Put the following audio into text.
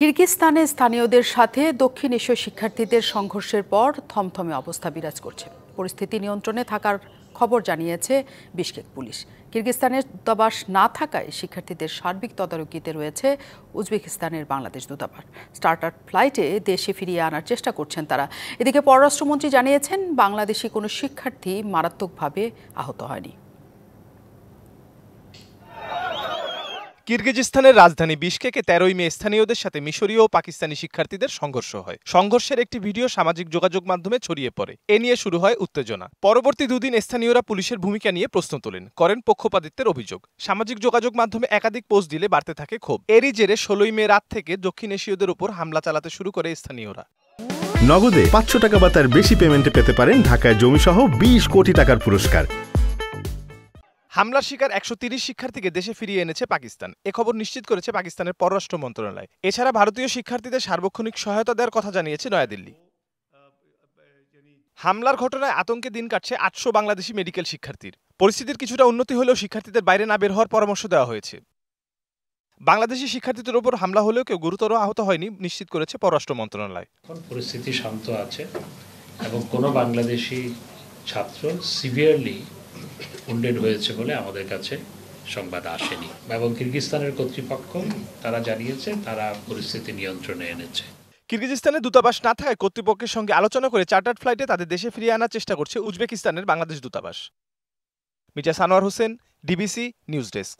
কিরগিজস্তানে স্থানীয়দের সাথে দক্ষিণ এশীয় শিক্ষার্থীদের সংঘর্ষের পর থমথমে অবস্থা বিরাজ করছে। পরিস্থিতি নিয়ন্ত্রণে থাকার খবর জানিয়েছে বিশকেক পুলিশ। কিরগিজস্তানের দূতাবাস না থাকায় শিক্ষার্থীদের সার্বিক তদারকিতে রয়েছে উজবেকিস্তানের বাংলাদেশ দূতাবাস। চার্টার্ড ফ্লাইটে দেশে ফিরিয়ে আনার চেষ্টা করছেন তারা। এদিকে পররাষ্ট্রমন্ত্রী জানিয়েছেন, বাংলাদেশি কোনো শিক্ষার্থী মারাত্মকভাবে আহত হয়নি। কিরগিজস্তানের রাজধানী বিশকেকে 13ই মে স্থানীয়দের সাথে মিশরীয় ও পাকিস্তানি শিক্ষার্থীদের সংঘর্ষ হয়। সংঘর্ষের একটি ভিডিও সামাজিক যোগাযোগ মাধ্যমে ছড়িয়ে পড়ে। এ নিয়ে শুরু হয় উত্তেজনা। পরবর্তী দুদিন স্থানীয়রা পুলিশের ভূমিকা নিয়ে প্রশ্ন তোলেন, করেন পক্ষপাতিত্বের অভিযোগ। সামাজিক যোগাযোগ মাধ্যমে একাধিক পোস্ট দিলে বাড়তে থাকে ক্ষোভ। এরই জেরে 16ই মে রাত থেকে দক্ষিণ এশীয়দের উপর হামলা চালাতে শুরু করে স্থানীয়রা। নগদে 500 টাকা বা তার বেশি পেমেন্টে পেতে পারেন ঢাকায় জমিসহ 20 কোটি টাকার পুরস্কার। হামলার শিকার 130 শিক্ষার্থীকে দেশে ফিরিয়ে এনেছে পাকিস্তান। এ খবর নিশ্চিত করেছে পাকিস্তানের পররাষ্ট্র মন্ত্রণালয়। এছাড়া ভারতীয় শিক্ষার্থীদের সার্বক্ষণিক সহায়তা দেওয়ার কথা জানিয়েছে নয়াদিল্লি। হামলার ঘটনায় আতঙ্কে দিন কাটছে 800 বাংলাদেশি মেডিকেল শিক্ষার্থীর। পরিস্থিতির কিছুটা উন্নতি হলেও শিক্ষার্থীদের বাইরে না বের হওয়ার পরামর্শ দেওয়া হয়েছে। বাংলাদেশি শিক্ষার্থীদের উপর হামলা হলেও কেউ গুরুতর আহত হয়নি, নিশ্চিত করেছে পররাষ্ট্র মন্ত্রণালয়। এখন পরিস্থিতি শান্ত আছে এবং কোনো বাংলাদেশি ছাত্র সিভিয়ারলি উন্ডেড হয়েছে বলে আমাদের কাছে সংবাদ আসেনি এবং কিরগিজস্তানের কর্তৃপক্ষ তারা জানিয়েছে তারা পরিস্থিতি নিয়ন্ত্রণে এনেছে। কিরগিজস্তানের দূতাবাস না থাকায় কর্তৃপক্ষের সঙ্গে আলোচনা করে চার্টার্ড ফ্লাইটে তাদের দেশে ফিরিয়ে আনার চেষ্টা করছে উজবেকিস্তানের বাংলাদেশ দূতাবাস। Mirza Sanowar Hossain, DBC news desk.